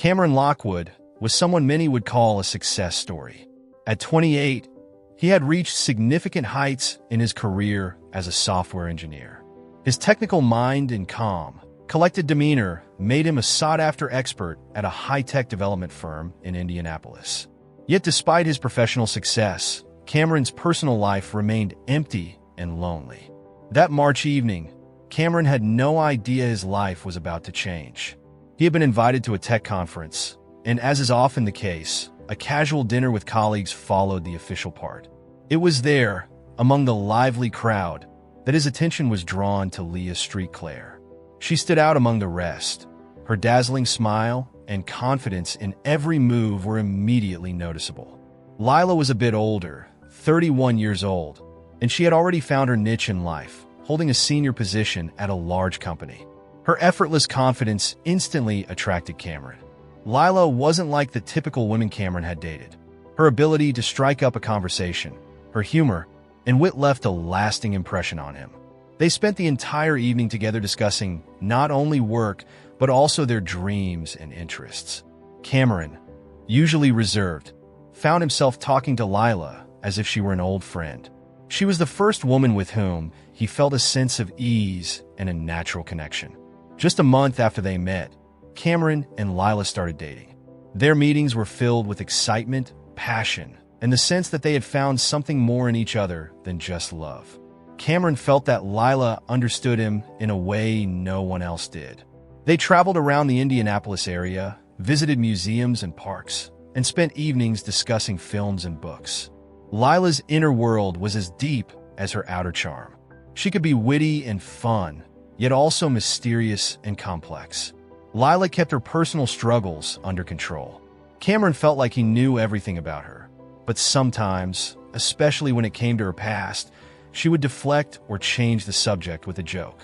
Cameron Lockwood was someone many would call a success story. At 28, he had reached significant heights in his career as a software engineer. His technical mind and calm, collected demeanor made him a sought-after expert at a high-tech development firm in Indianapolis. Yet despite his professional success, Cameron's personal life remained empty and lonely. That March evening, Cameron had no idea his life was about to change. He had been invited to a tech conference, and as is often the case, a casual dinner with colleagues followed the official part. It was there, among the lively crowd, that his attention was drawn to Lila Street Claire. She stood out among the rest. Her dazzling smile and confidence in every move were immediately noticeable. Lila was a bit older, 31 years old, and she had already found her niche in life, holding a senior position at a large company. Her effortless confidence instantly attracted Cameron. Lila wasn't like the typical women Cameron had dated. Her ability to strike up a conversation, her humor, and wit left a lasting impression on him. They spent the entire evening together discussing not only work, but also their dreams and interests. Cameron, usually reserved, found himself talking to Lila as if she were an old friend. She was the first woman with whom he felt a sense of ease and a natural connection. Just a month after they met, Cameron and Lila started dating. Their meetings were filled with excitement, passion, and the sense that they had found something more in each other than just love. Cameron felt that Lila understood him in a way no one else did. They traveled around the Indianapolis area, visited museums and parks, and spent evenings discussing films and books. Lila's inner world was as deep as her outer charm. She could be witty and fun, yet also mysterious and complex. Lila kept her personal struggles under control. Cameron felt like he knew everything about her, but sometimes, especially when it came to her past, she would deflect or change the subject with a joke.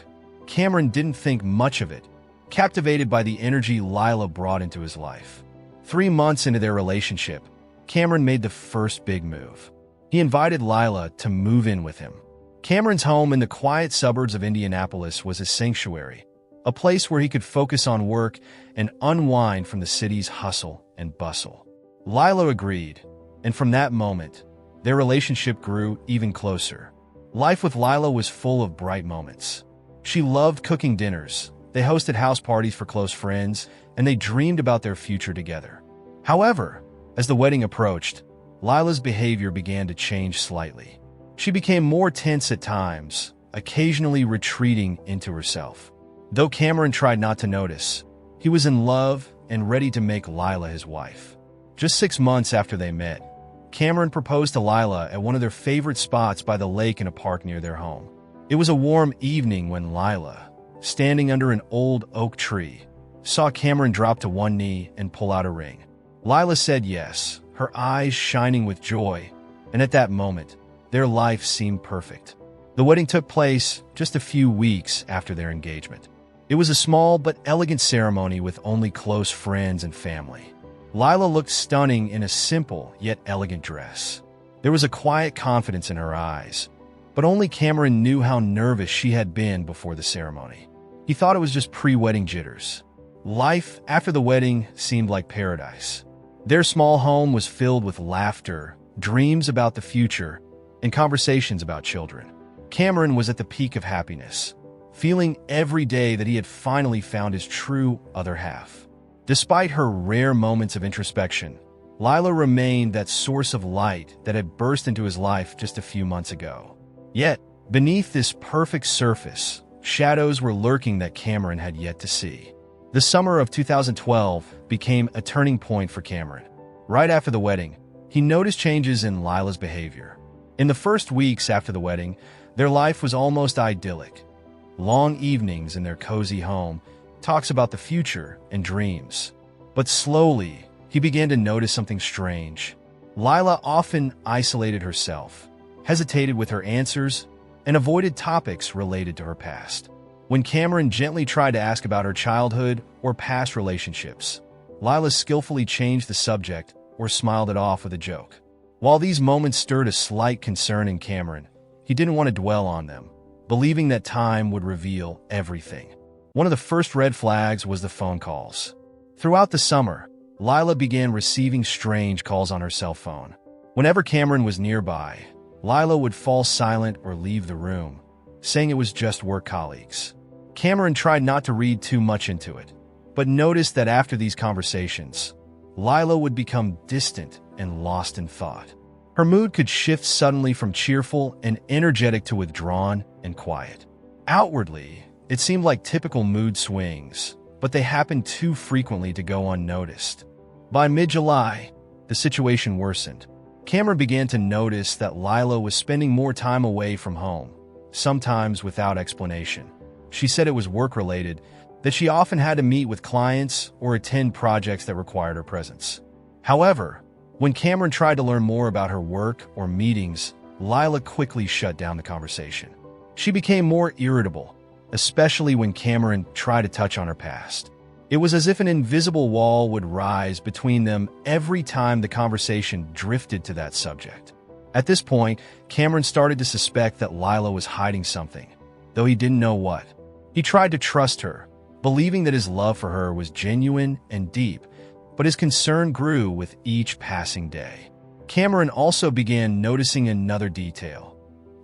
Cameron didn't think much of it, captivated by the energy Lila brought into his life. 3 months into their relationship, Cameron made the first big move. He invited Lila to move in with him. Cameron's home in the quiet suburbs of Indianapolis was a sanctuary, a place where he could focus on work and unwind from the city's hustle and bustle. Lila agreed, and from that moment, their relationship grew even closer. Life with Lila was full of bright moments. She loved cooking dinners, they hosted house parties for close friends, and they dreamed about their future together. However, as the wedding approached, Lila's behavior began to change slightly. She became more tense at times, occasionally retreating into herself. Though Cameron tried not to notice, he was in love and ready to make Lila his wife. Just 6 months after they met, Cameron proposed to Lila at one of their favorite spots by the lake in a park near their home. It was a warm evening when Lila, standing under an old oak tree, saw Cameron drop to one knee and pull out a ring. Lila said yes, her eyes shining with joy, and at that moment, their life seemed perfect. The wedding took place just a few weeks after their engagement. It was a small but elegant ceremony with only close friends and family. Lila looked stunning in a simple yet elegant dress. There was a quiet confidence in her eyes, but only Cameron knew how nervous she had been before the ceremony. He thought it was just pre-wedding jitters. Life after the wedding seemed like paradise. Their small home was filled with laughter, dreams about the future, and conversations about children. Cameron was at the peak of happiness, feeling every day that he had finally found his true other half. Despite her rare moments of introspection, Lila remained that source of light that had burst into his life just a few months ago. Yet, beneath this perfect surface, shadows were lurking that Cameron had yet to see. The summer of 2012 became a turning point for Cameron. Right after the wedding, he noticed changes in Lila's behavior. In the first weeks after the wedding, their life was almost idyllic. Long evenings in their cozy home, talks about the future and dreams. But slowly, he began to notice something strange. Lila often isolated herself, hesitated with her answers, and avoided topics related to her past. When Cameron gently tried to ask about her childhood or past relationships, Lila skillfully changed the subject or smiled it off with a joke. While these moments stirred a slight concern in Cameron, he didn't want to dwell on them, believing that time would reveal everything. One of the first red flags was the phone calls. Throughout the summer, Lila began receiving strange calls on her cell phone. Whenever Cameron was nearby, Lila would fall silent or leave the room, saying it was just work colleagues. Cameron tried not to read too much into it, but noticed that after these conversations, Lila would become distant and lost in thought. Her mood could shift suddenly from cheerful and energetic to withdrawn and quiet. Outwardly, it seemed like typical mood swings, but they happened too frequently to go unnoticed. By mid-July, the situation worsened. Cameron began to notice that Lila was spending more time away from home, sometimes without explanation. She said it was work-related, that she often had to meet with clients or attend projects that required her presence. However, when Cameron tried to learn more about her work or meetings, Lila quickly shut down the conversation. She became more irritable, especially when Cameron tried to touch on her past. It was as if an invisible wall would rise between them every time the conversation drifted to that subject. At this point, Cameron started to suspect that Lila was hiding something, though he didn't know what. He tried to trust her, believing that his love for her was genuine and deep, but his concern grew with each passing day. Cameron also began noticing another detail.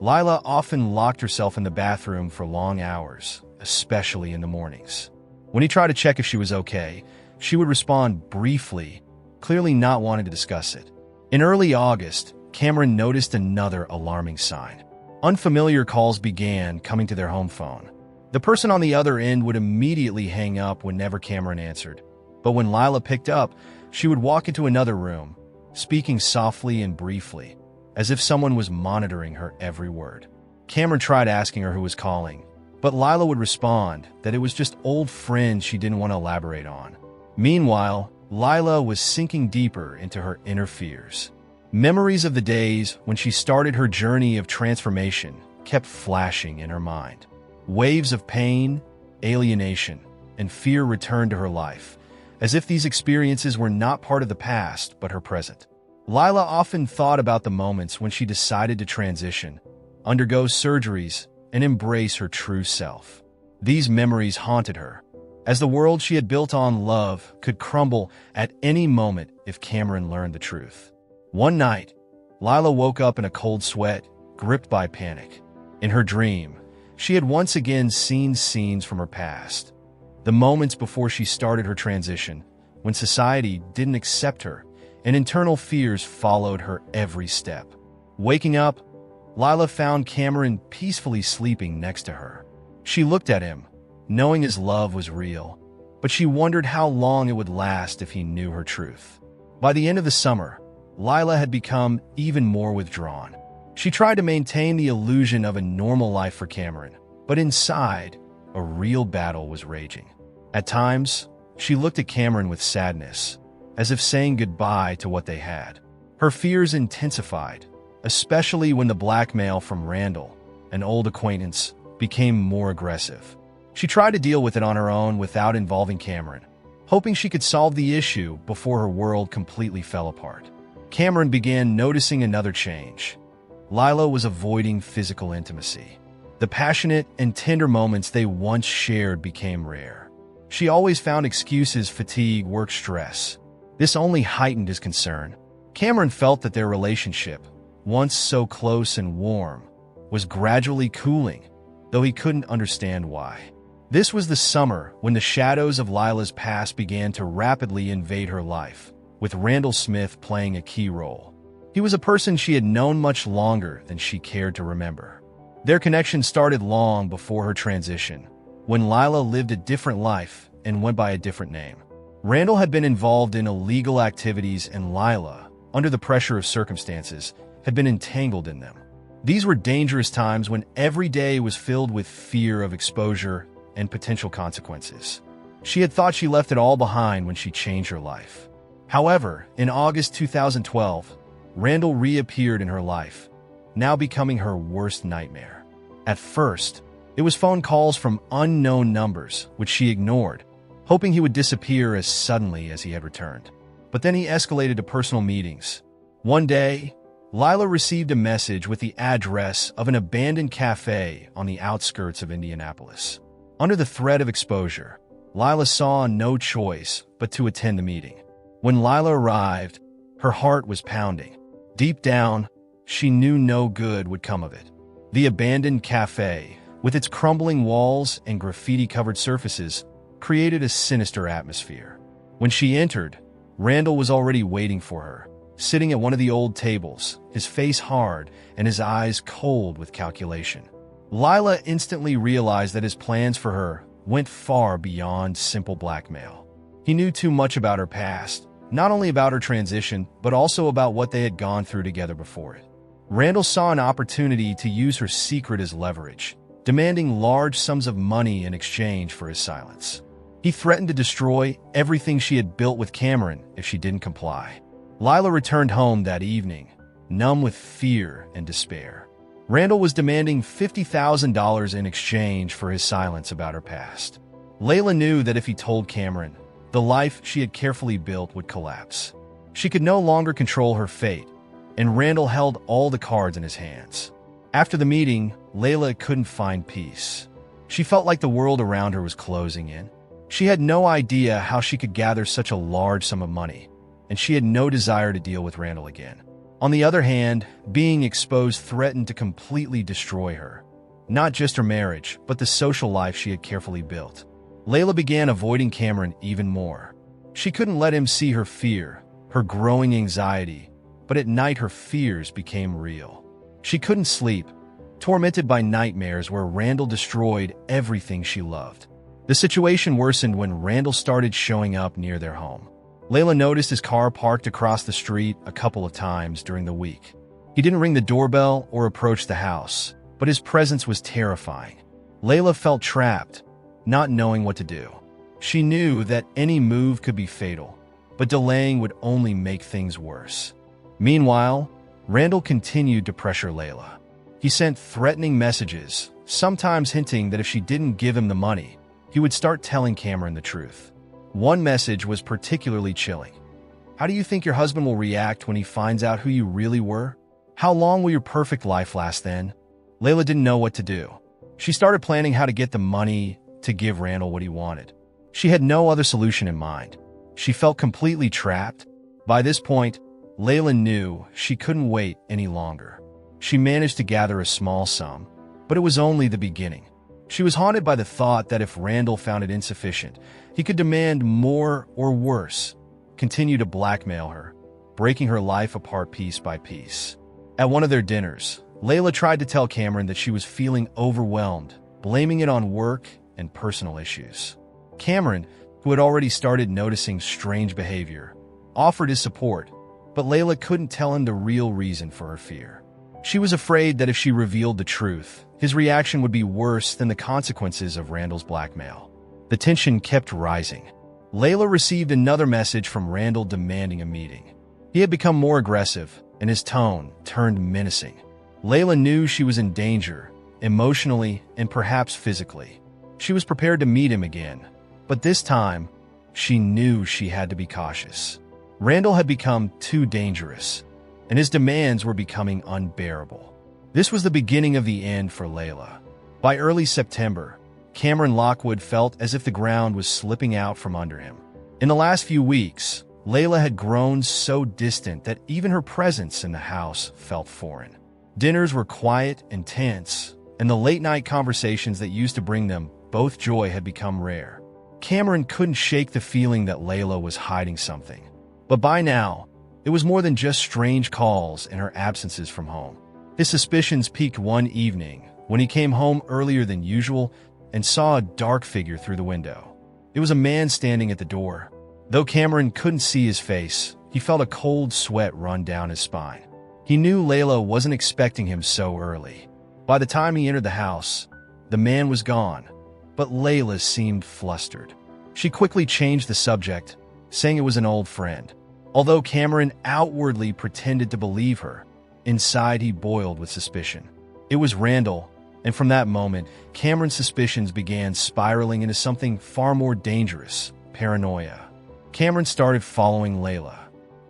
Lila often locked herself in the bathroom for long hours, especially in the mornings. When he tried to check if she was okay, she would respond briefly, clearly not wanting to discuss it. In early August, Cameron noticed another alarming sign. Unfamiliar calls began coming to their home phone. The person on the other end would immediately hang up whenever Cameron answered. But when Lila picked up, she would walk into another room, speaking softly and briefly, as if someone was monitoring her every word. Cameron tried asking her who was calling, but Lila would respond that it was just old friends she didn't want to elaborate on. Meanwhile, Lila was sinking deeper into her inner fears. Memories of the days when she started her journey of transformation kept flashing in her mind. Waves of pain, alienation, and fear returned to her life, as if these experiences were not part of the past but her present. Lila often thought about the moments when she decided to transition, undergo surgeries, and embrace her true self. These memories haunted her, as the world she had built on love could crumble at any moment if Cameron learned the truth. One night, Lila woke up in a cold sweat, gripped by panic. In her dream, she had once again seen scenes from her past, the moments before she started her transition, when society didn't accept her, and internal fears followed her every step. Waking up, Lila found Cameron peacefully sleeping next to her. She looked at him, knowing his love was real, but she wondered how long it would last if he knew her truth. By the end of the summer, Lila had become even more withdrawn. She tried to maintain the illusion of a normal life for Cameron, but inside, a real battle was raging. At times, she looked at Cameron with sadness, as if saying goodbye to what they had. Her fears intensified, especially when the blackmail from Randall, an old acquaintance, became more aggressive. She tried to deal with it on her own without involving Cameron, hoping she could solve the issue before her world completely fell apart. Cameron began noticing another change. Lila was avoiding physical intimacy. The passionate and tender moments they once shared became rare. She always found excuses: fatigue, work stress. This only heightened his concern. Cameron felt that their relationship, once so close and warm, was gradually cooling, though he couldn't understand why. This was the summer when the shadows of Lila's past began to rapidly invade her life, with Randall Smith playing a key role. He was a person she had known much longer than she cared to remember. Their connection started long before her transition, when Lila lived a different life and went by a different name. Randall had been involved in illegal activities, and Lila, under the pressure of circumstances, had been entangled in them. These were dangerous times when every day was filled with fear of exposure and potential consequences. She had thought she left it all behind when she changed her life. However, in August 2012, Randall reappeared in her life, now becoming her worst nightmare. At first, it was phone calls from unknown numbers, which she ignored, hoping he would disappear as suddenly as he had returned. But then he escalated to personal meetings. One day, Lila received a message with the address of an abandoned cafe on the outskirts of Indianapolis. Under the threat of exposure, Lila saw no choice but to attend the meeting. When Lila arrived, her heart was pounding. Deep down, she knew no good would come of it. The abandoned cafe, with its crumbling walls and graffiti-covered surfaces, created a sinister atmosphere. When she entered, Randall was already waiting for her, sitting at one of the old tables, his face hard and his eyes cold with calculation. Lila instantly realized that his plans for her went far beyond simple blackmail. He knew too much about her past, not only about her transition, but also about what they had gone through together before it. Randall saw an opportunity to use her secret as leverage, demanding large sums of money in exchange for his silence. He threatened to destroy everything she had built with Cameron if she didn't comply. Lila returned home that evening, numb with fear and despair. Randall was demanding $50,000 in exchange for his silence about her past. Layla knew that if he told Cameron, the life she had carefully built would collapse. She could no longer control her fate, and Randall held all the cards in his hands. After the meeting, Layla couldn't find peace. She felt like the world around her was closing in. She had no idea how she could gather such a large sum of money, and she had no desire to deal with Randall again. On the other hand, being exposed threatened to completely destroy her. Not just her marriage, but the social life she had carefully built. Layla began avoiding Cameron even more. She couldn't let him see her fear, her growing anxiety, but at night her fears became real. She couldn't sleep, tormented by nightmares where Randall destroyed everything she loved. The situation worsened when Randall started showing up near their home. Layla noticed his car parked across the street a couple of times during the week. He didn't ring the doorbell or approach the house, but his presence was terrifying. Layla felt trapped, not knowing what to do. She knew that any move could be fatal, but delaying would only make things worse. Meanwhile, Randall continued to pressure Layla. He sent threatening messages, sometimes hinting that if she didn't give him the money, he would start telling Cameron the truth. One message was particularly chilling. How do you think your husband will react when he finds out who you really were? How long will your perfect life last then? Layla didn't know what to do. She started planning how to get the money to give Randall what he wanted. She had no other solution in mind. She felt completely trapped. By this point, Layla knew she couldn't wait any longer. She managed to gather a small sum, but it was only the beginning. She was haunted by the thought that if Randall found it insufficient, he could demand more or worse, continue to blackmail her, breaking her life apart piece by piece. At one of their dinners, Layla tried to tell Cameron that she was feeling overwhelmed, blaming it on work and personal issues. Cameron, who had already started noticing strange behavior, offered his support, but Layla couldn't tell him the real reason for her fear. She was afraid that if she revealed the truth, his reaction would be worse than the consequences of Randall's blackmail. The tension kept rising. Layla received another message from Randall demanding a meeting. He had become more aggressive, and his tone turned menacing. Layla knew she was in danger, emotionally and perhaps physically. She was prepared to meet him again, but this time, she knew she had to be cautious. Randall had become too dangerous, and his demands were becoming unbearable. This was the beginning of the end for Layla. By early September, Cameron Lockwood felt as if the ground was slipping out from under him. In the last few weeks, Layla had grown so distant that even her presence in the house felt foreign. Dinners were quiet and tense, and the late-night conversations that used to bring them both joy had become rare. Cameron couldn't shake the feeling that Layla was hiding something. But by now, it was more than just strange calls and her absences from home. His suspicions peaked one evening when he came home earlier than usual and saw a dark figure through the window. It was a man standing at the door. Though Cameron couldn't see his face, he felt a cold sweat run down his spine. He knew Layla wasn't expecting him so early. By the time he entered the house, the man was gone, but Layla seemed flustered. She quickly changed the subject, saying it was an old friend. Although Cameron outwardly pretended to believe her, inside he boiled with suspicion. It was Randall, and from that moment, Cameron's suspicions began spiraling into something far more dangerous: paranoia. Cameron started following Layla.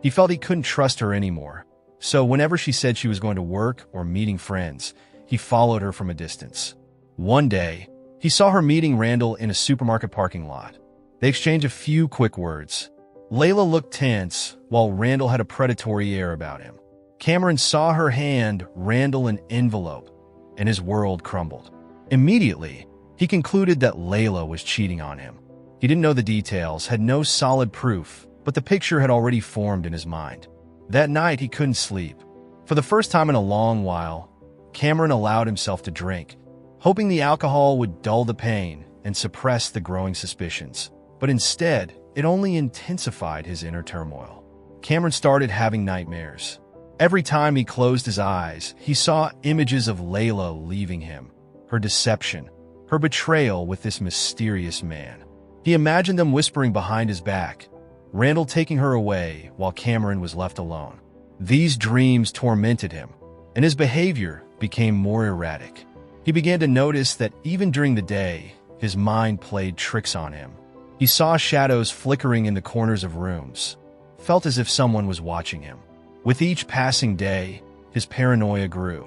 He felt he couldn't trust her anymore, so whenever she said she was going to work or meeting friends, he followed her from a distance. One day, he saw her meeting Randall in a supermarket parking lot. They exchanged a few quick words. Layla looked tense, while Randall had a predatory air about him. Cameron saw her hand Randall an envelope, and his world crumbled. Immediately, he concluded that Layla was cheating on him. He didn't know the details, had no solid proof, but the picture had already formed in his mind. That night, he couldn't sleep. For the first time in a long while, Cameron allowed himself to drink, hoping the alcohol would dull the pain and suppress the growing suspicions. But instead, it only intensified his inner turmoil. Cameron started having nightmares. Every time he closed his eyes, he saw images of Layla leaving him, her deception, her betrayal with this mysterious man. He imagined them whispering behind his back, Randall taking her away while Cameron was left alone. These dreams tormented him, and his behavior became more erratic. He began to notice that even during the day, his mind played tricks on him. He saw shadows flickering in the corners of rooms, felt as if someone was watching him. With each passing day, his paranoia grew.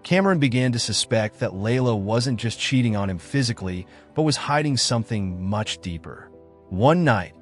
Cameron began to suspect that Layla wasn't just cheating on him physically, but was hiding something much deeper. One night,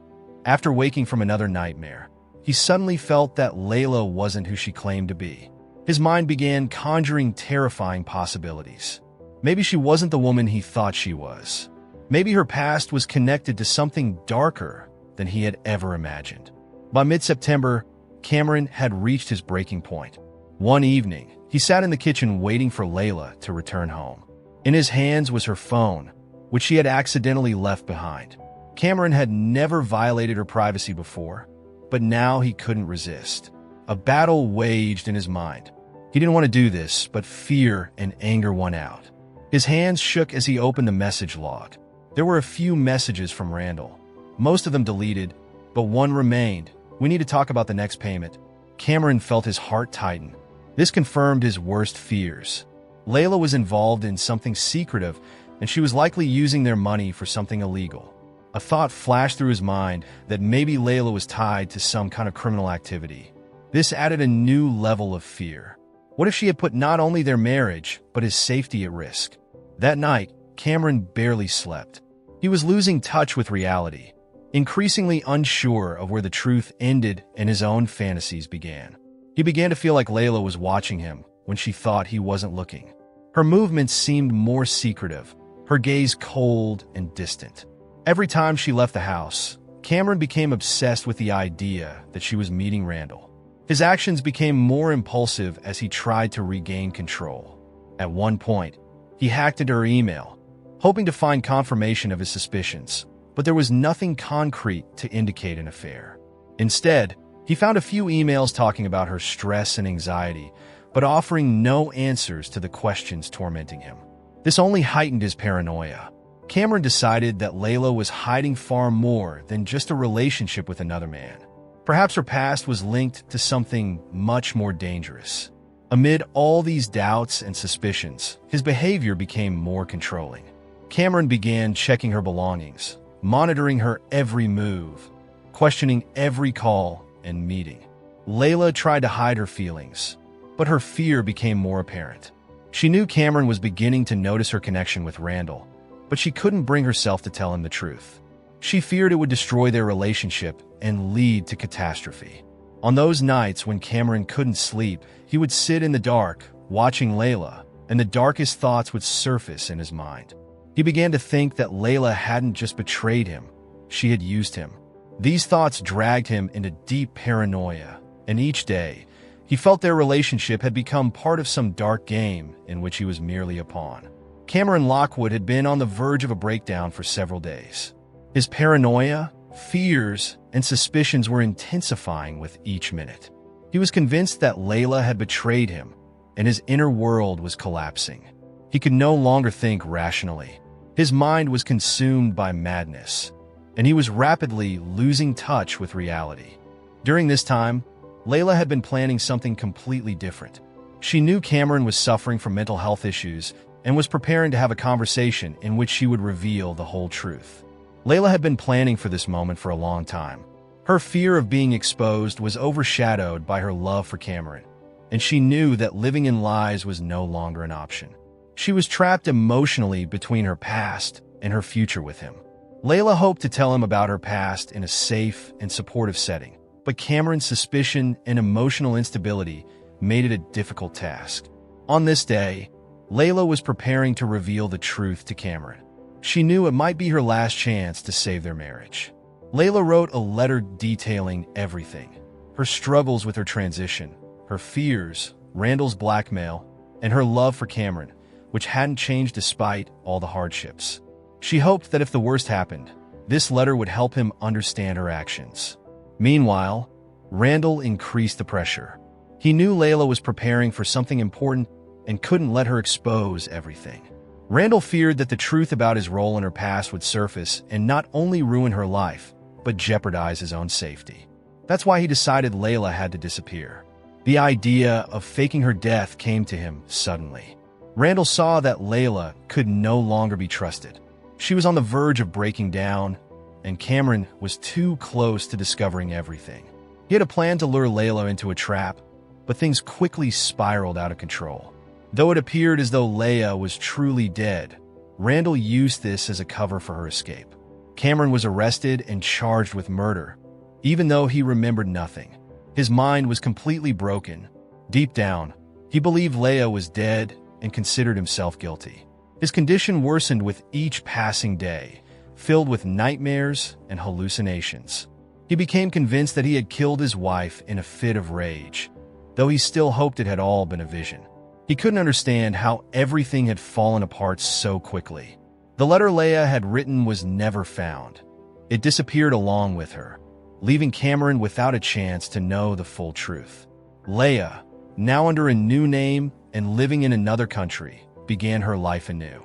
after waking from another nightmare, he suddenly felt that Layla wasn't who she claimed to be. His mind began conjuring terrifying possibilities. Maybe she wasn't the woman he thought she was. Maybe her past was connected to something darker than he had ever imagined. By mid-September, Cameron had reached his breaking point. One evening, he sat in the kitchen waiting for Layla to return home. In his hands was her phone, which she had accidentally left behind. Cameron had never violated her privacy before, but now he couldn't resist. A battle waged in his mind. He didn't want to do this, but fear and anger won out. His hands shook as he opened the message log. There were a few messages from Randall, most of them deleted, but one remained. "We need to talk about the next payment." Cameron felt his heart tighten. This confirmed his worst fears. Layla was involved in something secretive, and she was likely using their money for something illegal. A thought flashed through his mind that maybe Layla was tied to some kind of criminal activity. This added a new level of fear. What if she had put not only their marriage, but his safety at risk? That night, Cameron barely slept. He was losing touch with reality, increasingly unsure of where the truth ended and his own fantasies began. He began to feel like Layla was watching him when she thought he wasn't looking. Her movements seemed more secretive, her gaze cold and distant. Every time she left the house, Cameron became obsessed with the idea that she was meeting Randall. His actions became more impulsive as he tried to regain control. At one point, he hacked into her email, hoping to find confirmation of his suspicions, but there was nothing concrete to indicate an affair. Instead, he found a few emails talking about her stress and anxiety, but offering no answers to the questions tormenting him. This only heightened his paranoia. Cameron decided that Layla was hiding far more than just a relationship with another man. Perhaps her past was linked to something much more dangerous. Amid all these doubts and suspicions, his behavior became more controlling. Cameron began checking her belongings, monitoring her every move, questioning every call and meeting. Layla tried to hide her feelings, but her fear became more apparent. She knew Cameron was beginning to notice her connection with Randall, but she couldn't bring herself to tell him the truth. She feared it would destroy their relationship and lead to catastrophe. On those nights when Cameron couldn't sleep, he would sit in the dark, watching Layla, and the darkest thoughts would surface in his mind. He began to think that Layla hadn't just betrayed him, she had used him. These thoughts dragged him into deep paranoia, and each day, he felt their relationship had become part of some dark game in which he was merely a pawn. Cameron Lockwood had been on the verge of a breakdown for several days. His paranoia, fears, and suspicions were intensifying with each minute. He was convinced that Layla had betrayed him, and his inner world was collapsing. He could no longer think rationally. His mind was consumed by madness, and he was rapidly losing touch with reality. During this time, Layla had been planning something completely different. She knew Cameron was suffering from mental health issues and was preparing to have a conversation in which she would reveal the whole truth. Layla had been planning for this moment for a long time. Her fear of being exposed was overshadowed by her love for Cameron, and she knew that living in lies was no longer an option. She was trapped emotionally between her past and her future with him. Layla hoped to tell him about her past in a safe and supportive setting, but Cameron's suspicion and emotional instability made it a difficult task. On this day, Layla was preparing to reveal the truth to Cameron. She knew it might be her last chance to save their marriage. Layla wrote a letter detailing everything: her struggles with her transition, her fears, Randall's blackmail, and her love for Cameron, which hadn't changed despite all the hardships. She hoped that if the worst happened, this letter would help him understand her actions. Meanwhile, Randall increased the pressure. He knew Layla was preparing for something important and couldn't let her expose everything. Randall feared that the truth about his role in her past would surface and not only ruin her life, but jeopardize his own safety. That's why he decided Layla had to disappear. The idea of faking her death came to him suddenly. Randall saw that Layla could no longer be trusted. She was on the verge of breaking down, and Cameron was too close to discovering everything. He had a plan to lure Layla into a trap, but things quickly spiraled out of control. Though it appeared as though Layla was truly dead, Randall used this as a cover for her escape. Cameron was arrested and charged with murder, even though he remembered nothing. His mind was completely broken. Deep down, he believed Layla was dead and considered himself guilty. His condition worsened with each passing day, filled with nightmares and hallucinations. He became convinced that he had killed his wife in a fit of rage, though he still hoped it had all been a vision. He couldn't understand how everything had fallen apart so quickly. The letter Layla had written was never found. It disappeared along with her, leaving Cameron without a chance to know the full truth. Layla, now under a new name and living in another country, began her life anew.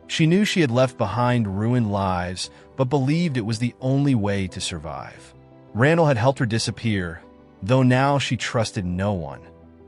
She knew she had left behind ruined lives, but believed it was the only way to survive. Randall had helped her disappear, though now she trusted no one,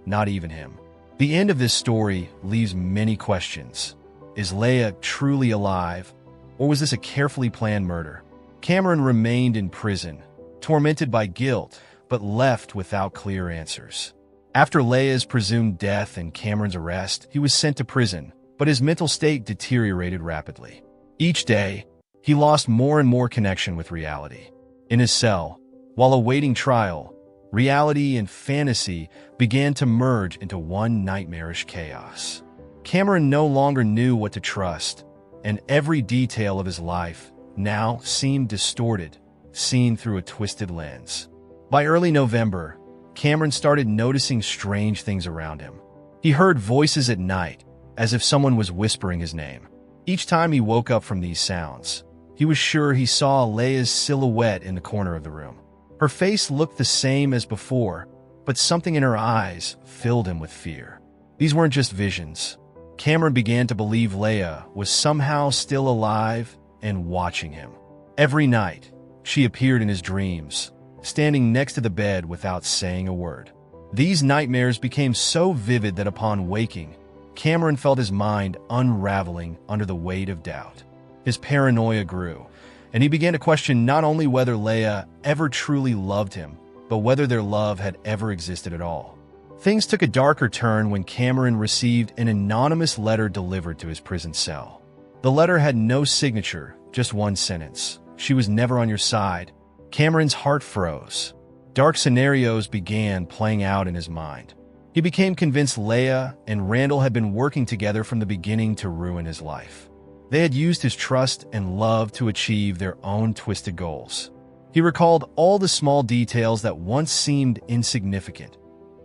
not even him. The end of this story leaves many questions. Is Layla truly alive, or was this a carefully planned murder? Cameron remained in prison, tormented by guilt, but left without clear answers. After Layla's presumed death and Cameron's arrest, he was sent to prison, but his mental state deteriorated rapidly. Each day, he lost more and more connection with reality. In his cell, while awaiting trial, reality and fantasy began to merge into one nightmarish chaos. Cameron no longer knew what to trust, and every detail of his life now seemed distorted, seen through a twisted lens. By early November, Cameron started noticing strange things around him. He heard voices at night, as if someone was whispering his name. Each time he woke up from these sounds, he was sure he saw Layla's silhouette in the corner of the room. Her face looked the same as before, but something in her eyes filled him with fear. These weren't just visions. Cameron began to believe Layla was somehow still alive and watching him. Every night, she appeared in his dreams, standing next to the bed without saying a word. These nightmares became so vivid that upon waking, Cameron felt his mind unraveling under the weight of doubt. His paranoia grew, and he began to question not only whether Layla ever truly loved him, but whether their love had ever existed at all. Things took a darker turn when Cameron received an anonymous letter delivered to his prison cell. The letter had no signature, just one sentence: "She was never on your side." Cameron's heart froze. Dark scenarios began playing out in his mind. He became convinced Layla and Randall had been working together from the beginning to ruin his life. They had used his trust and love to achieve their own twisted goals. He recalled all the small details that once seemed insignificant: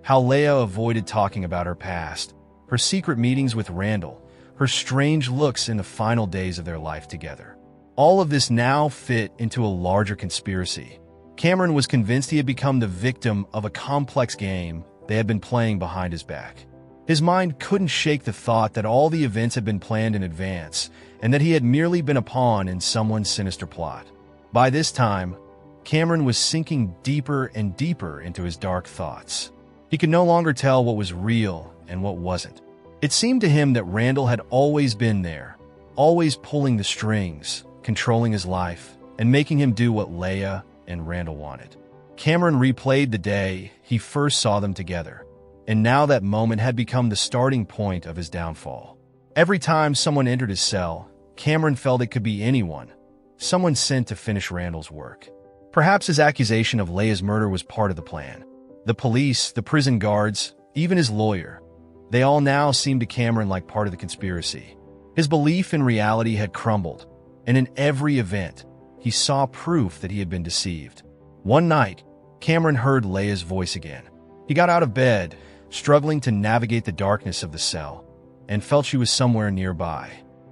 how Layla avoided talking about her past, her secret meetings with Randall, her strange looks in the final days of their life together. All of this now fit into a larger conspiracy. Cameron was convinced he had become the victim of a complex game they had been playing behind his back. His mind couldn't shake the thought that all the events had been planned in advance, and that he had merely been a pawn in someone's sinister plot. By this time, Cameron was sinking deeper and deeper into his dark thoughts. He could no longer tell what was real and what wasn't. It seemed to him that Randall had always been there, always pulling the strings, controlling his life, and making him do what Layla and Randall wanted. Cameron replayed the day he first saw them together, and now that moment had become the starting point of his downfall. Every time someone entered his cell, Cameron felt it could be anyone, someone sent to finish Randall's work. Perhaps his accusation of Leia's murder was part of the plan. The police, the prison guards, even his lawyer, they all now seemed to Cameron like part of the conspiracy. His belief in reality had crumbled, and in every event, he saw proof that he had been deceived. One night, Cameron heard Leia's voice again. He got out of bed, struggling to navigate the darkness of the cell, and felt she was somewhere nearby.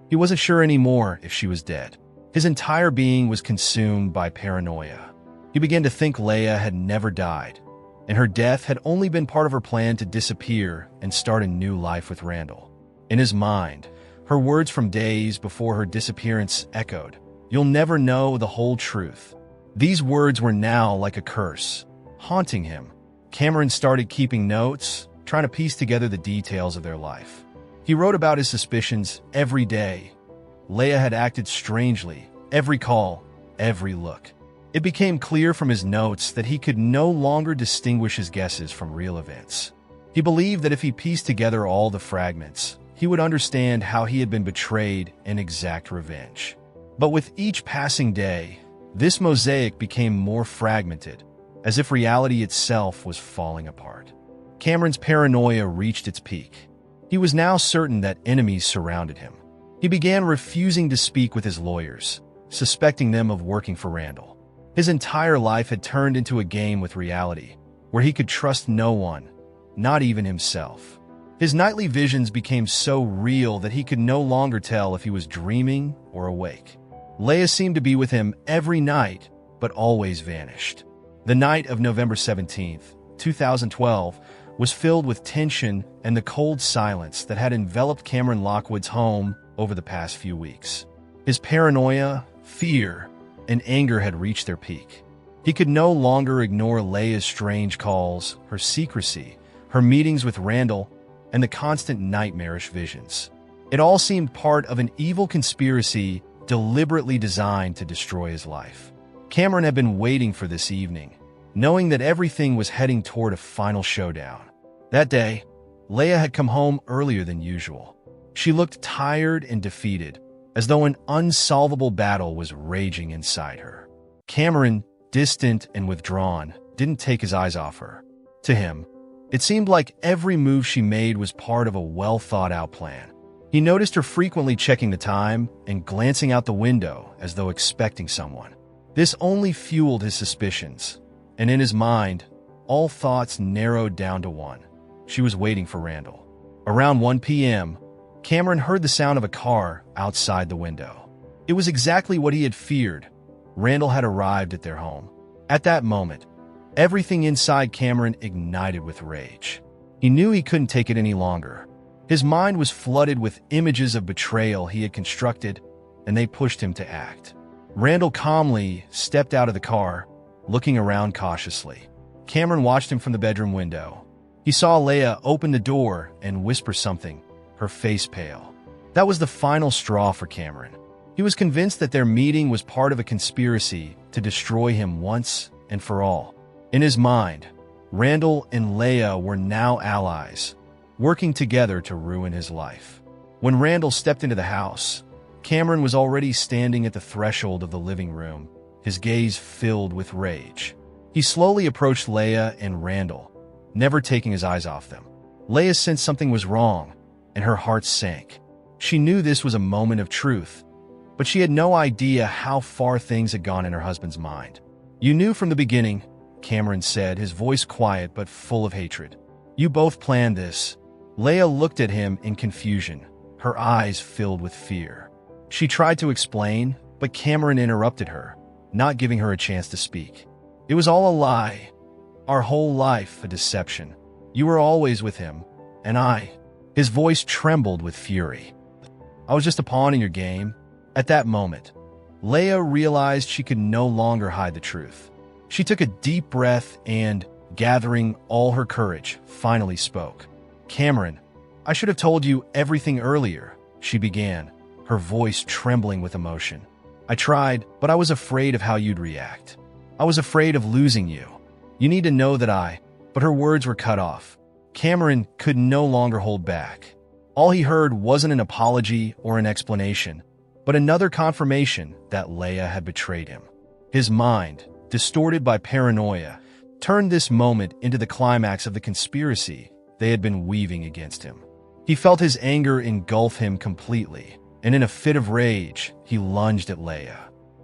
He wasn't sure anymore if she was dead. His entire being was consumed by paranoia. He began to think Leia had never died, and her death had only been part of her plan to disappear and start a new life with Randall. In his mind, her words from days before her disappearance echoed, "You'll never know the whole truth." These words were now like a curse, haunting him. Cameron started keeping notes, trying to piece together the details of their life. He wrote about his suspicions every day. Leia had acted strangely, every call, every look. It became clear from his notes that he could no longer distinguish his guesses from real events. He believed that if he pieced together all the fragments, he would understand how he had been betrayed and exact revenge. But with each passing day, this mosaic became more fragmented, as if reality itself was falling apart. Cameron's paranoia reached its peak. He was now certain that enemies surrounded him. He began refusing to speak with his lawyers, suspecting them of working for Randall. His entire life had turned into a game with reality, where he could trust no one, not even himself. His nightly visions became so real that he could no longer tell if he was dreaming or awake. Leia seemed to be with him every night, but always vanished. The night of November 17th, 2012, was filled with tension and the cold silence that had enveloped Cameron Lockwood's home over the past few weeks. His paranoia, fear, and anger had reached their peak. He could no longer ignore Leia's strange calls, her secrecy, her meetings with Randall, and the constant nightmarish visions. It all seemed part of an evil conspiracy deliberately designed to destroy his life. Cameron had been waiting for this evening, knowing that everything was heading toward a final showdown. That day, Leia had come home earlier than usual. She looked tired and defeated, as though an unsolvable battle was raging inside her. Cameron, distant and withdrawn, didn't take his eyes off her. To him, it seemed like every move she made was part of a well-thought-out plan. He noticed her frequently checking the time and glancing out the window as though expecting someone. This only fueled his suspicions, and in his mind, all thoughts narrowed down to one. She was waiting for Randall. Around 1 p.m., Cameron heard the sound of a car outside the window. It was exactly what he had feared. Randall had arrived at their home. At that moment, everything inside Cameron ignited with rage. He knew he couldn't take it any longer. His mind was flooded with images of betrayal he had constructed, and they pushed him to act. Randall calmly stepped out of the car, looking around cautiously. Cameron watched him from the bedroom window. He saw Leia open the door and whisper something, her face pale. That was the final straw for Cameron. He was convinced that their meeting was part of a conspiracy to destroy him once and for all. In his mind, Randall and Leia were now allies, working together to ruin his life. When Randall stepped into the house, Cameron was already standing at the threshold of the living room, his gaze filled with rage. He slowly approached Leia and Randall, never taking his eyes off them. Leia sensed something was wrong, and her heart sank. She knew this was a moment of truth, but she had no idea how far things had gone in her husband's mind. "You knew from the beginning," Cameron said, his voice quiet but full of hatred. "You both planned this." Leia looked at him in confusion, her eyes filled with fear. She tried to explain, but Cameron interrupted her, not giving her a chance to speak. "It was all a lie. Our whole life a deception. You were always with him, and I." His voice trembled with fury. "I was just a pawn in your game." At that moment, Leia realized she could no longer hide the truth. She took a deep breath and, gathering all her courage, finally spoke. "Cameron, I should have told you everything earlier," she began, her voice trembling with emotion. "I tried, but I was afraid of how you'd react. I was afraid of losing you. You need to know that I—" But her words were cut off. Cameron could no longer hold back. All he heard wasn't an apology or an explanation, but another confirmation that Leia had betrayed him. His mind, distorted by paranoia, turned this moment into the climax of the conspiracy they had been weaving against him. He felt his anger engulf him completely, and in a fit of rage, he lunged at Leia.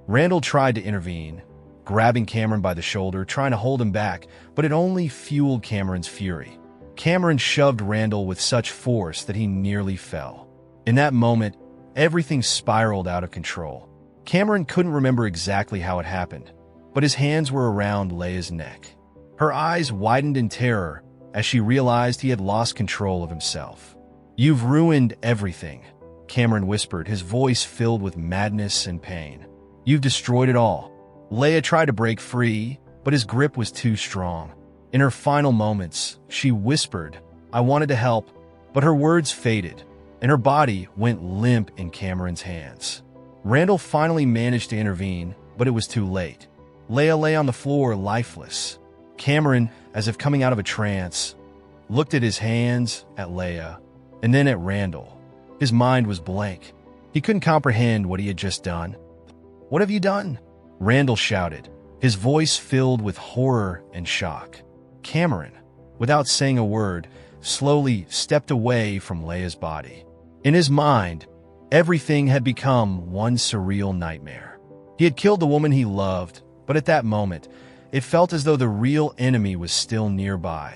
Randall tried to intervene, grabbing Cameron by the shoulder, trying to hold him back, but it only fueled Cameron's fury. Cameron shoved Randall with such force that he nearly fell. In that moment, everything spiraled out of control. Cameron couldn't remember exactly how it happened, but his hands were around Leia's neck. Her eyes widened in terror as she realized he had lost control of himself. "You've ruined everything," Cameron whispered, his voice filled with madness and pain. "You've destroyed it all." Leia tried to break free, but his grip was too strong. In her final moments, she whispered, "I wanted to help," but her words faded, and her body went limp in Cameron's hands. Randall finally managed to intervene, but it was too late. Leia lay on the floor, lifeless. Cameron, as if coming out of a trance, looked at his hands, at Leia, and then at Randall. His mind was blank. He couldn't comprehend what he had just done. "What have you done?" Randall shouted, his voice filled with horror and shock. Cameron, without saying a word, slowly stepped away from Leia's body. In his mind, everything had become one surreal nightmare. He had killed the woman he loved, but at that moment, it felt as though the real enemy was still nearby,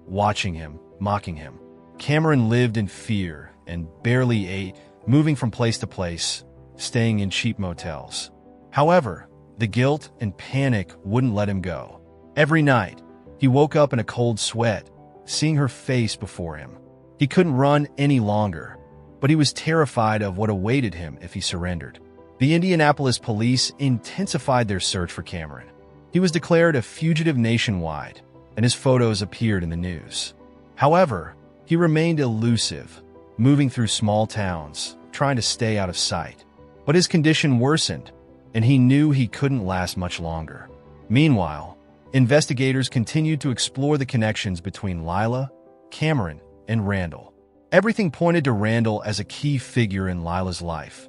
watching him, mocking him. Cameron lived in fear and barely ate, moving from place to place, staying in cheap motels. However, the guilt and panic wouldn't let him go. Every night, he woke up in a cold sweat, seeing her face before him. He couldn't run any longer, but he was terrified of what awaited him if he surrendered. The Indianapolis police intensified their search for Cameron. He was declared a fugitive nationwide, and his photos appeared in the news. However, he remained elusive, moving through small towns, trying to stay out of sight. But his condition worsened, and he knew he couldn't last much longer. Meanwhile, investigators continued to explore the connections between Lila, Cameron, and Randall. Everything pointed to Randall as a key figure in Lila's life,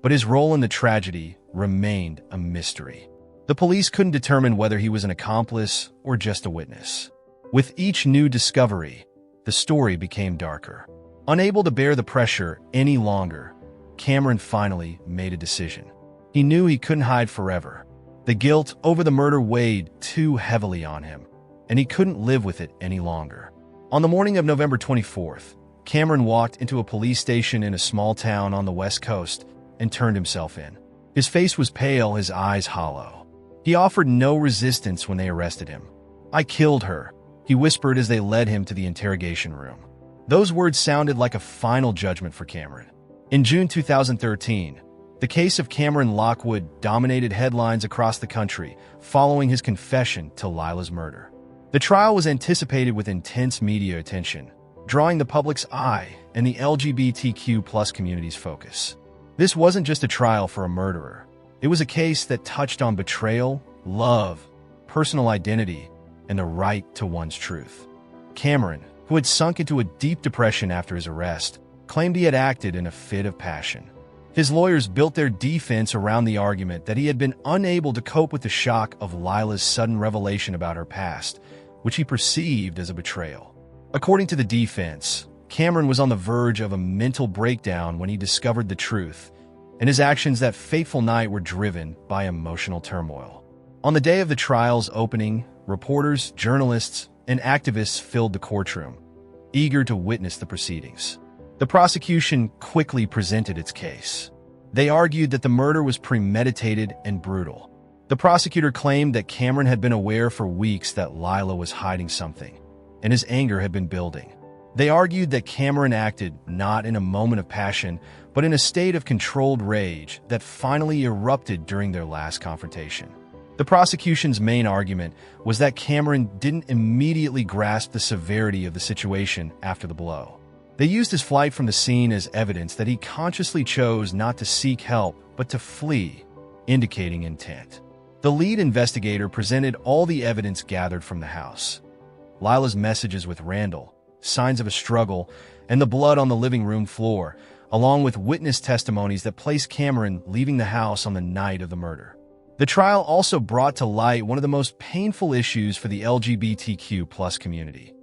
but his role in the tragedy remained a mystery. The police couldn't determine whether he was an accomplice or just a witness. With each new discovery, the story became darker. Unable to bear the pressure any longer, Cameron finally made a decision. He knew he couldn't hide forever. The guilt over the murder weighed too heavily on him, and he couldn't live with it any longer. On the morning of November 24th, Cameron walked into a police station in a small town on the West Coast and turned himself in. His face was pale, his eyes hollow. He offered no resistance when they arrested him. "I killed her," he whispered as they led him to the interrogation room. Those words sounded like a final judgment for Cameron. In June 2013, the case of Cameron Lockwood dominated headlines across the country following his confession to Lila's murder. The trial was anticipated with intense media attention, drawing the public's eye and the LGBTQ+ community's focus. This wasn't just a trial for a murderer. It was a case that touched on betrayal, love, personal identity, and the right to one's truth. Cameron, who had sunk into a deep depression after his arrest, claimed he had acted in a fit of passion. His lawyers built their defense around the argument that he had been unable to cope with the shock of Lila's sudden revelation about her past, which he perceived as a betrayal. According to the defense, Cameron was on the verge of a mental breakdown when he discovered the truth, and his actions that fateful night were driven by emotional turmoil. On the day of the trial's opening, reporters, journalists, and activists filled the courtroom, eager to witness the proceedings. The prosecution quickly presented its case. They argued that the murder was premeditated and brutal. The prosecutor claimed that Cameron had been aware for weeks that Lila was hiding something, and his anger had been building. They argued that Cameron acted not in a moment of passion, but in a state of controlled rage that finally erupted during their last confrontation. The prosecution's main argument was that Cameron didn't immediately grasp the severity of the situation after the blow. They used his flight from the scene as evidence that he consciously chose not to seek help but to flee, indicating intent. The lead investigator presented all the evidence gathered from the house. Lila's messages with Randall, signs of a struggle, and the blood on the living room floor, along with witness testimonies that place Cameron leaving the house on the night of the murder. The trial also brought to light one of the most painful issues for the LGBTQ+ community: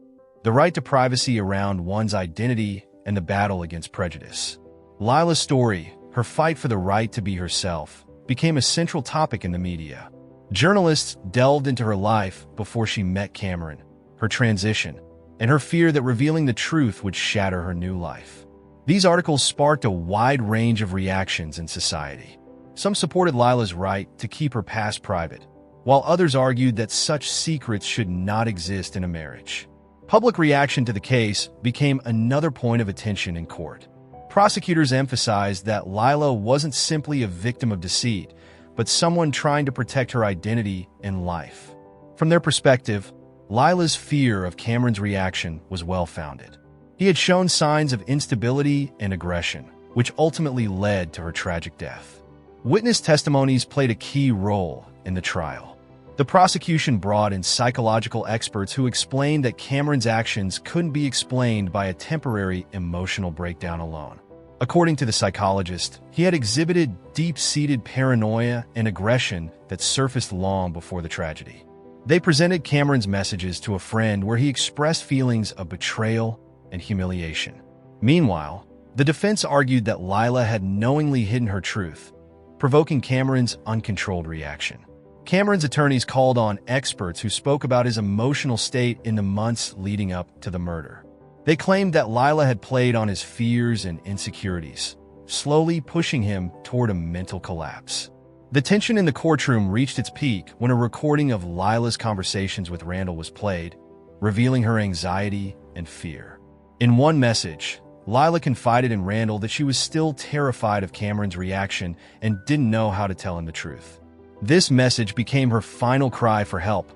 the right to privacy around one's identity and the battle against prejudice. Lila's story, her fight for the right to be herself, became a central topic in the media. Journalists delved into her life before she met Cameron, her transition, and her fear that revealing the truth would shatter her new life. These articles sparked a wide range of reactions in society. Some supported Lila's right to keep her past private, while others argued that such secrets should not exist in a marriage. Public reaction to the case became another point of attention in court. Prosecutors emphasized that Lila wasn't simply a victim of deceit, but someone trying to protect her identity and life. From their perspective, Lila's fear of Cameron's reaction was well-founded. He had shown signs of instability and aggression, which ultimately led to her tragic death. Witness testimonies played a key role in the trial. The prosecution brought in psychological experts who explained that Cameron's actions couldn't be explained by a temporary emotional breakdown alone. According to the psychologist, he had exhibited deep-seated paranoia and aggression that surfaced long before the tragedy. They presented Cameron's messages to a friend where he expressed feelings of betrayal and humiliation. Meanwhile, the defense argued that Lila had knowingly hidden her truth, provoking Cameron's uncontrolled reaction. Cameron's attorneys called on experts who spoke about his emotional state in the months leading up to the murder. They claimed that Lila had played on his fears and insecurities, slowly pushing him toward a mental collapse. The tension in the courtroom reached its peak when a recording of Lila's conversations with Randall was played, revealing her anxiety and fear. In one message, Lila confided in Randall that she was still terrified of Cameron's reaction and didn't know how to tell him the truth. This message became her final cry for help,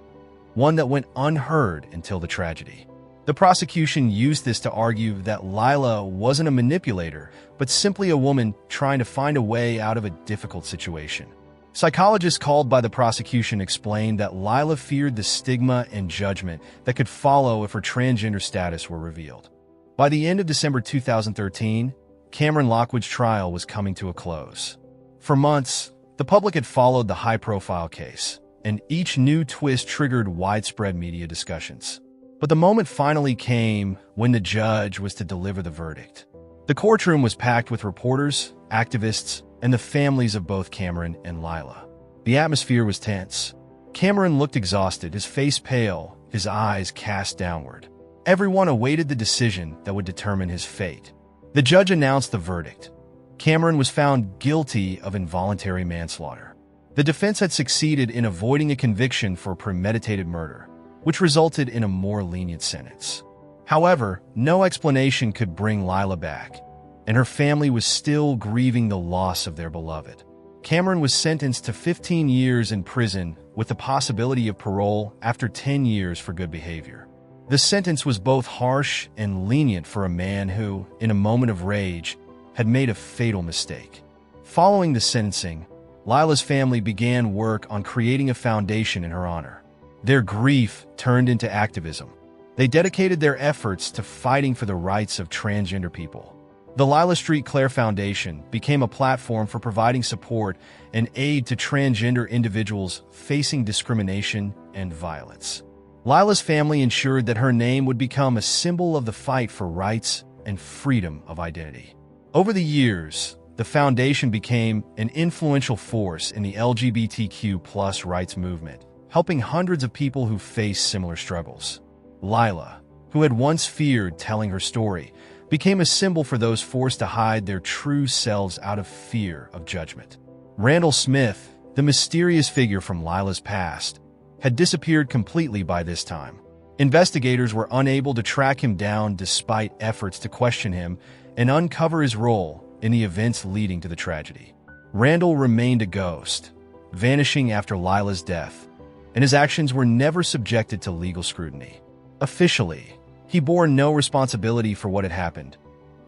one that went unheard until the tragedy. The prosecution used this to argue that Lila wasn't a manipulator, but simply a woman trying to find a way out of a difficult situation. Psychologists called by the prosecution explained that Lila feared the stigma and judgment that could follow if her transgender status were revealed. By the end of December 2013, Cameron Lockwood's trial was coming to a close. For months, the public had followed the high-profile case, and each new twist triggered widespread media discussions. But the moment finally came when the judge was to deliver the verdict. The courtroom was packed with reporters, activists, and the families of both Cameron and Lila. The atmosphere was tense. Cameron looked exhausted, his face pale, his eyes cast downward. Everyone awaited the decision that would determine his fate. The judge announced the verdict. Cameron was found guilty of involuntary manslaughter. The defense had succeeded in avoiding a conviction for premeditated murder, which resulted in a more lenient sentence. However, no explanation could bring Lila back, and her family was still grieving the loss of their beloved. Cameron was sentenced to 15 years in prison with the possibility of parole after 10 years for good behavior. The sentence was both harsh and lenient for a man who, in a moment of rage, had made a fatal mistake. Following the sentencing, Lila's family began work on creating a foundation in her honor. Their grief turned into activism. They dedicated their efforts to fighting for the rights of transgender people. The Lila Street Claire Foundation became a platform for providing support and aid to transgender individuals facing discrimination and violence. Lila's family ensured that her name would become a symbol of the fight for rights and freedom of identity. Over the years, the foundation became an influential force in the LGBTQ+ rights movement, helping hundreds of people who face similar struggles. Lila, who had once feared telling her story, became a symbol for those forced to hide their true selves out of fear of judgment. Randall Smith, the mysterious figure from Lila's past, had disappeared completely by this time. Investigators were unable to track him down despite efforts to question him and uncover his role in the events leading to the tragedy. Randall remained a ghost, vanishing after Lila's death, and his actions were never subjected to legal scrutiny. Officially, he bore no responsibility for what had happened,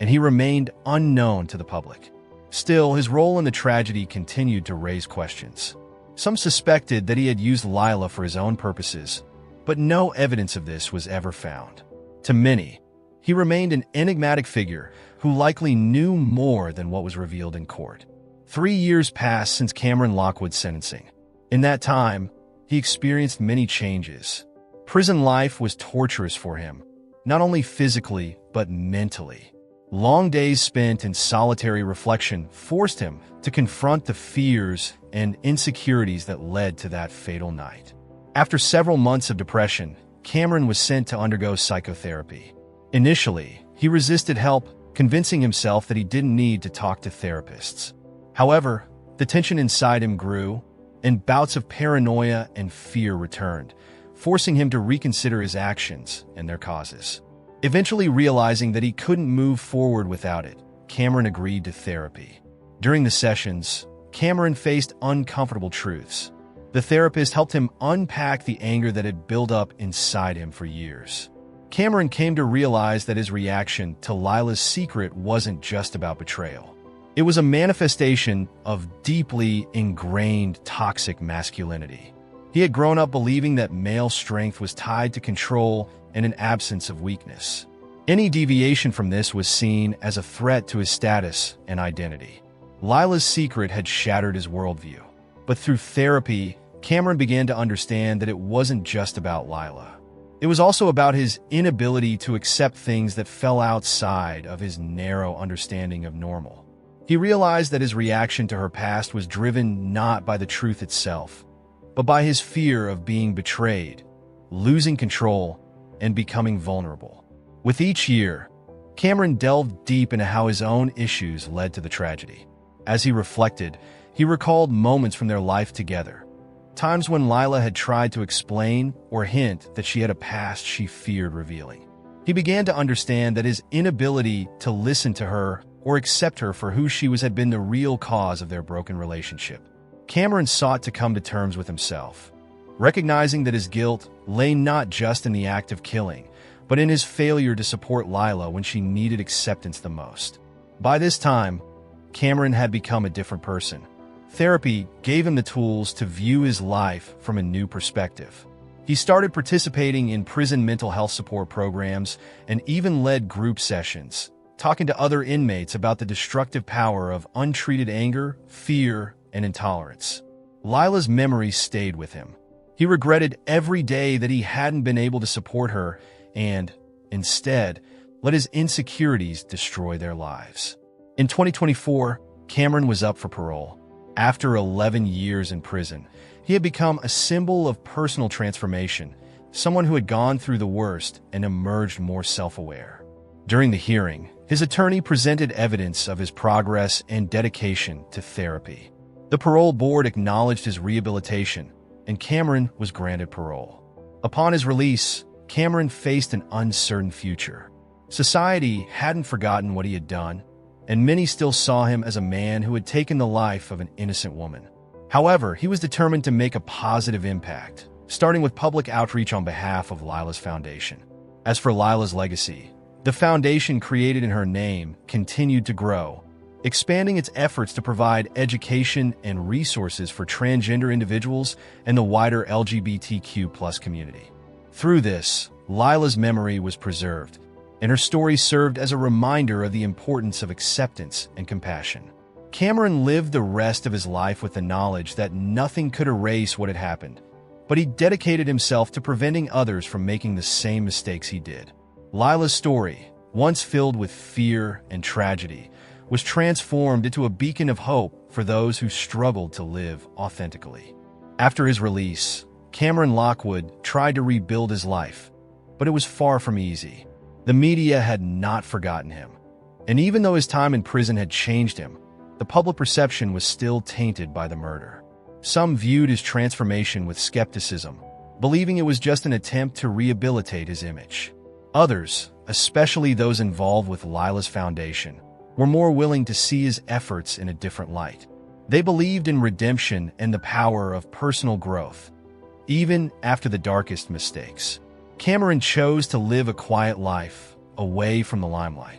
and he remained unknown to the public. Still, his role in the tragedy continued to raise questions. Some suspected that he had used Lila for his own purposes, but no evidence of this was ever found. To many, he remained an enigmatic figure who likely knew more than what was revealed in court. 3 years passed since Cameron Lockwood's sentencing. In that time, he experienced many changes. Prison life was torturous for him, not only physically, but mentally. Long days spent in solitary reflection forced him to confront the fears and insecurities that led to that fatal night. After several months of depression, Cameron was sent to undergo psychotherapy. Initially, he resisted help, convincing himself that he didn't need to talk to therapists. However, the tension inside him grew, and bouts of paranoia and fear returned, forcing him to reconsider his actions and their causes. Eventually realizing that he couldn't move forward without it, Cameron agreed to therapy. During the sessions, Cameron faced uncomfortable truths. The therapist helped him unpack the anger that had built up inside him for years. Cameron came to realize that his reaction to Lila's secret wasn't just about betrayal. It was a manifestation of deeply ingrained toxic masculinity. He had grown up believing that male strength was tied to control and an absence of weakness. Any deviation from this was seen as a threat to his status and identity. Lila's secret had shattered his worldview. But through therapy, Cameron began to understand that it wasn't just about Lila. It was also about his inability to accept things that fell outside of his narrow understanding of normal. He realized that his reaction to her past was driven not by the truth itself, but by his fear of being betrayed, losing control, and becoming vulnerable. With each year, Cameron delved deep into how his own issues led to the tragedy. As he reflected, he recalled moments from their life together, times when Lila had tried to explain or hint that she had a past she feared revealing. He began to understand that his inability to listen to her or accept her for who she was had been the real cause of their broken relationship. Cameron sought to come to terms with himself, recognizing that his guilt lay not just in the act of killing, but in his failure to support Lila when she needed acceptance the most. By this time, Cameron had become a different person. Therapy gave him the tools to view his life from a new perspective. He started participating in prison mental health support programs and even led group sessions, talking to other inmates about the destructive power of untreated anger, fear, and intolerance. Lila's memories stayed with him. He regretted every day that he hadn't been able to support her and, instead, let his insecurities destroy their lives. In 2024, Cameron was up for parole. After 11 years in prison, he had become a symbol of personal transformation, someone who had gone through the worst and emerged more self-aware. During the hearing, his attorney presented evidence of his progress and dedication to therapy. The parole board acknowledged his rehabilitation, and Cameron was granted parole. Upon his release, Cameron faced an uncertain future. Society hadn't forgotten what he had done, and many still saw him as a man who had taken the life of an innocent woman. However, he was determined to make a positive impact, starting with public outreach on behalf of Lila's foundation. As for Lila's legacy, the foundation created in her name continued to grow, expanding its efforts to provide education and resources for transgender individuals and the wider LGBTQ+ community. Through this, Lila's memory was preserved, and her story served as a reminder of the importance of acceptance and compassion. Cameron lived the rest of his life with the knowledge that nothing could erase what had happened, but he dedicated himself to preventing others from making the same mistakes he did. Lila's story, once filled with fear and tragedy, was transformed into a beacon of hope for those who struggled to live authentically. After his release, Cameron Lockwood tried to rebuild his life, but it was far from easy. The media had not forgotten him, and even though his time in prison had changed him, the public perception was still tainted by the murder. Some viewed his transformation with skepticism, believing it was just an attempt to rehabilitate his image. Others, especially those involved with Lila's foundation, were more willing to see his efforts in a different light. They believed in redemption and the power of personal growth, even after the darkest mistakes. Cameron chose to live a quiet life, away from the limelight.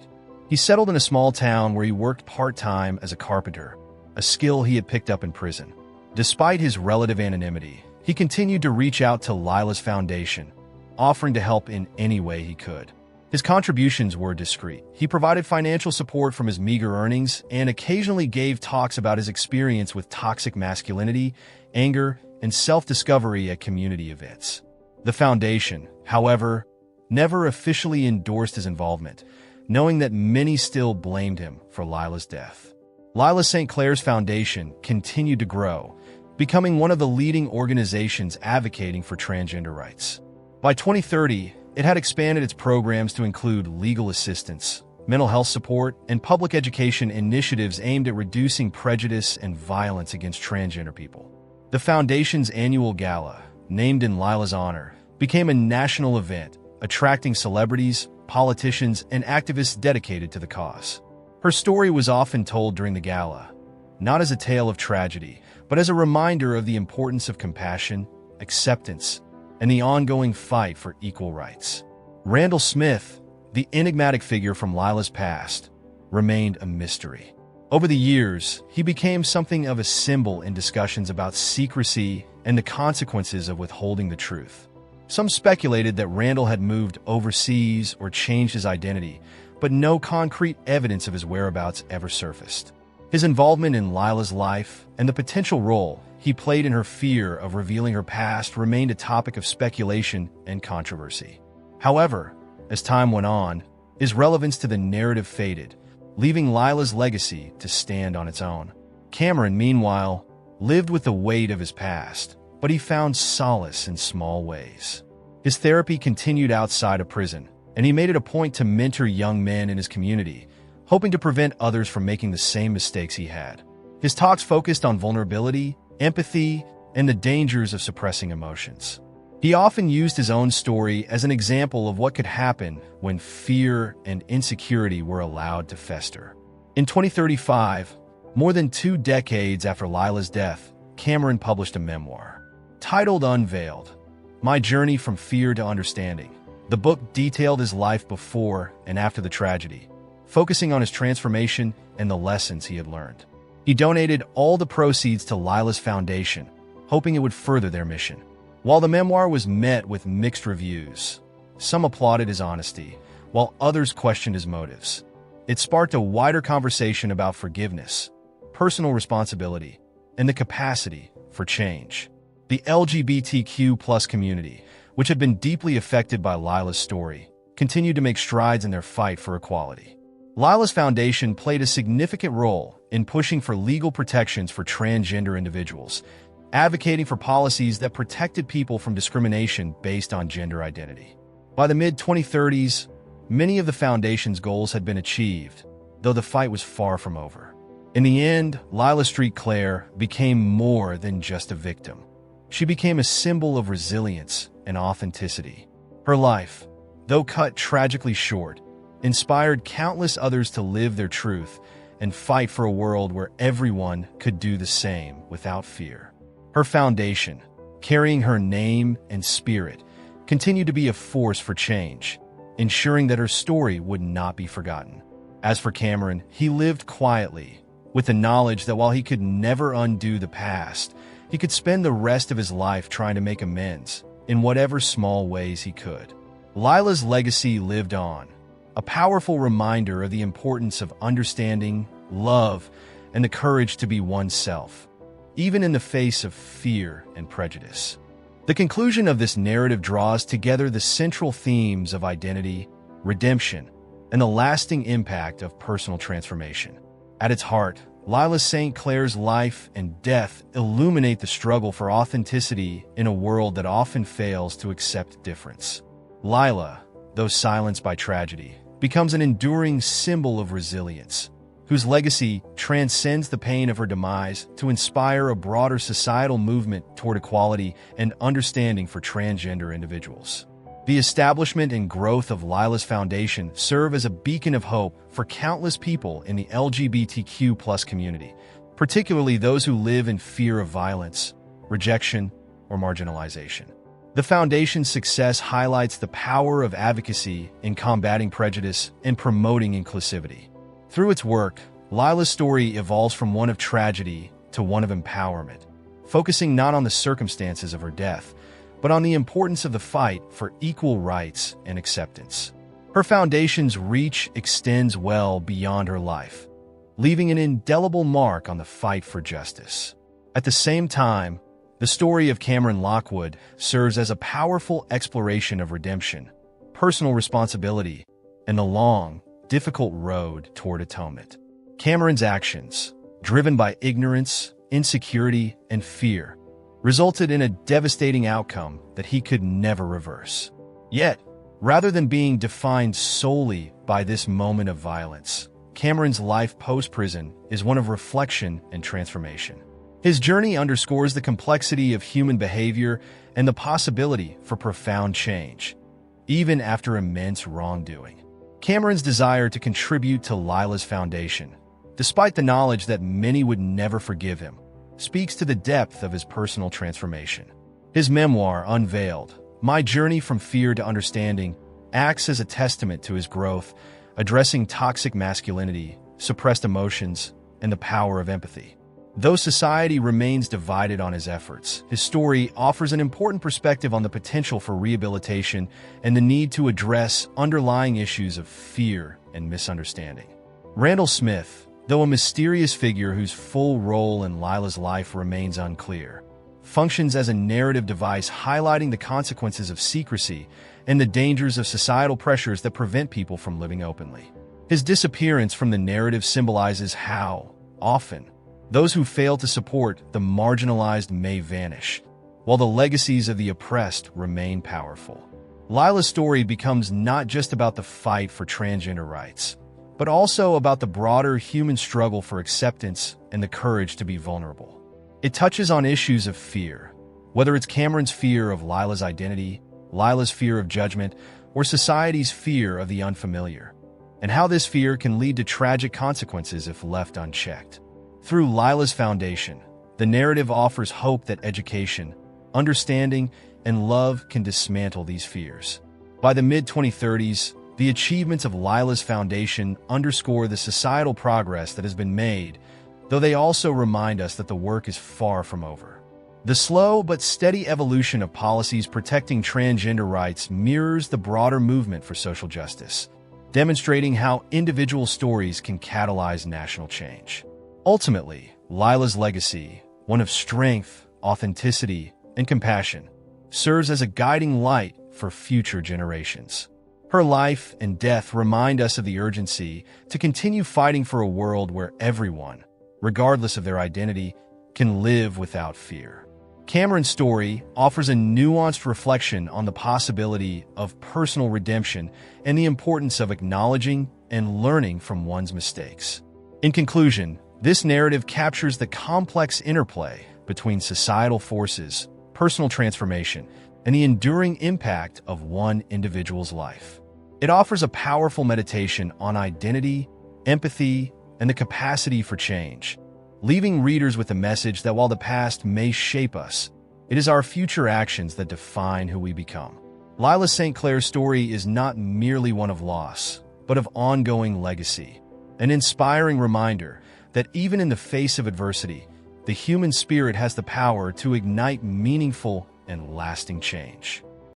He settled in a small town where he worked part-time as a carpenter, a skill he had picked up in prison. Despite his relative anonymity, he continued to reach out to Lila's foundation, offering to help in any way he could. His contributions were discreet. He provided financial support from his meager earnings and occasionally gave talks about his experience with toxic masculinity, anger, and self-discovery at community events. The foundation, however, never officially endorsed his involvement, knowing that many still blamed him for Lila's death. Lila St. Clair's Foundation continued to grow, becoming one of the leading organizations advocating for transgender rights. By 2030, it had expanded its programs to include legal assistance, mental health support, and public education initiatives aimed at reducing prejudice and violence against transgender people. The Foundation's annual gala, named in Lila's honor, became a national event, attracting celebrities, politicians, and activists dedicated to the cause. Her story was often told during the gala, not as a tale of tragedy, but as a reminder of the importance of compassion, acceptance, and the ongoing fight for equal rights. Randall Smith, the enigmatic figure from Lila's past, remained a mystery. Over the years, he became something of a symbol in discussions about secrecy and the consequences of withholding the truth. Some speculated that Randall had moved overseas or changed his identity, but no concrete evidence of his whereabouts ever surfaced. His involvement in Lila's life and the potential role he played in her fear of revealing her past remained a topic of speculation and controversy. However, as time went on, his relevance to the narrative faded, leaving Lila's legacy to stand on its own. Cameron, meanwhile, lived with the weight of his past, but he found solace in small ways. His therapy continued outside of prison, and he made it a point to mentor young men in his community, hoping to prevent others from making the same mistakes he had. His talks focused on vulnerability, empathy, and the dangers of suppressing emotions. He often used his own story as an example of what could happen when fear and insecurity were allowed to fester. In 2035, more than 2 decades after Lila's death, Cameron published a memoir. Titled Unveiled, My Journey from Fear to Understanding. The book detailed his life before and after the tragedy, focusing on his transformation and the lessons he had learned. He donated all the proceeds to Lila's Foundation, hoping it would further their mission. While the memoir was met with mixed reviews, some applauded his honesty, while others questioned his motives. It sparked a wider conversation about forgiveness, personal responsibility, and the capacity for change. The LGBTQ+ community, which had been deeply affected by Lila's story, continued to make strides in their fight for equality. Lila's Foundation played a significant role in pushing for legal protections for transgender individuals, advocating for policies that protected people from discrimination based on gender identity. By the mid-2030s, many of the Foundation's goals had been achieved, though the fight was far from over. In the end, Lila Street Claire became more than just a victim. She became a symbol of resilience and authenticity. Her life, though cut tragically short, inspired countless others to live their truth and fight for a world where everyone could do the same without fear. Her foundation, carrying her name and spirit, continued to be a force for change, ensuring that her story would not be forgotten. As for Cameron, he lived quietly, with the knowledge that while he could never undo the past, he could spend the rest of his life trying to make amends in whatever small ways he could. Lila's legacy lived on, a powerful reminder of the importance of understanding, love, and the courage to be oneself, even in the face of fear and prejudice. The conclusion of this narrative draws together the central themes of identity, redemption, and the lasting impact of personal transformation. At its heart, Lila St. Clair's life and death illuminate the struggle for authenticity in a world that often fails to accept difference. Lila, though silenced by tragedy, becomes an enduring symbol of resilience, whose legacy transcends the pain of her demise to inspire a broader societal movement toward equality and understanding for transgender individuals. The establishment and growth of Lila's Foundation serve as a beacon of hope for countless people in the LGBTQ+ community, particularly those who live in fear of violence, rejection, or marginalization. The Foundation's success highlights the power of advocacy in combating prejudice and promoting inclusivity. Through its work, Lila's story evolves from one of tragedy to one of empowerment, focusing not on the circumstances of her death, but on the importance of the fight for equal rights and acceptance. Her foundation's reach extends well beyond her life, leaving an indelible mark on the fight for justice. At the same time, the story of Cameron Lockwood serves as a powerful exploration of redemption, personal responsibility, and the long, difficult road toward atonement. Cameron's actions, driven by ignorance, insecurity, and fear, resulted in a devastating outcome that he could never reverse. Yet, rather than being defined solely by this moment of violence, Cameron's life post-prison is one of reflection and transformation. His journey underscores the complexity of human behavior and the possibility for profound change, even after immense wrongdoing. Cameron's desire to contribute to Lila's foundation, despite the knowledge that many would never forgive him, speaks to the depth of his personal transformation. His memoir, Unveiled, My Journey from Fear to Understanding, acts as a testament to his growth, addressing toxic masculinity, suppressed emotions, and the power of empathy. Though society remains divided on his efforts, his story offers an important perspective on the potential for rehabilitation and the need to address underlying issues of fear and misunderstanding. Randall Smith, though a mysterious figure whose full role in Lila's life remains unclear, functions as a narrative device highlighting the consequences of secrecy and the dangers of societal pressures that prevent people from living openly. His disappearance from the narrative symbolizes how, often, those who fail to support the marginalized may vanish, while the legacies of the oppressed remain powerful. Lila's story becomes not just about the fight for transgender rights, but also about the broader human struggle for acceptance and the courage to be vulnerable. It touches on issues of fear, whether it's Cameron's fear of Lila's identity, Lila's fear of judgment, or society's fear of the unfamiliar, and how this fear can lead to tragic consequences if left unchecked. Through Lila's foundation, the narrative offers hope that education, understanding, and love can dismantle these fears. By the mid-2030s, the achievements of Lila's foundation underscore the societal progress that has been made, though they also remind us that the work is far from over. The slow but steady evolution of policies protecting transgender rights mirrors the broader movement for social justice, demonstrating how individual stories can catalyze national change. Ultimately, Lila's legacy, one of strength, authenticity, and compassion, serves as a guiding light for future generations. Her life and death remind us of the urgency to continue fighting for a world where everyone, regardless of their identity, can live without fear. Cameron's story offers a nuanced reflection on the possibility of personal redemption and the importance of acknowledging and learning from one's mistakes. In conclusion, this narrative captures the complex interplay between societal forces, personal transformation, and the enduring impact of one individual's life. It offers a powerful meditation on identity, empathy, and the capacity for change, leaving readers with a message that while the past may shape us, it is our future actions that define who we become. Lila St. Clair's story is not merely one of loss, but of ongoing legacy, an inspiring reminder that even in the face of adversity, the human spirit has the power to ignite meaningful and lasting change.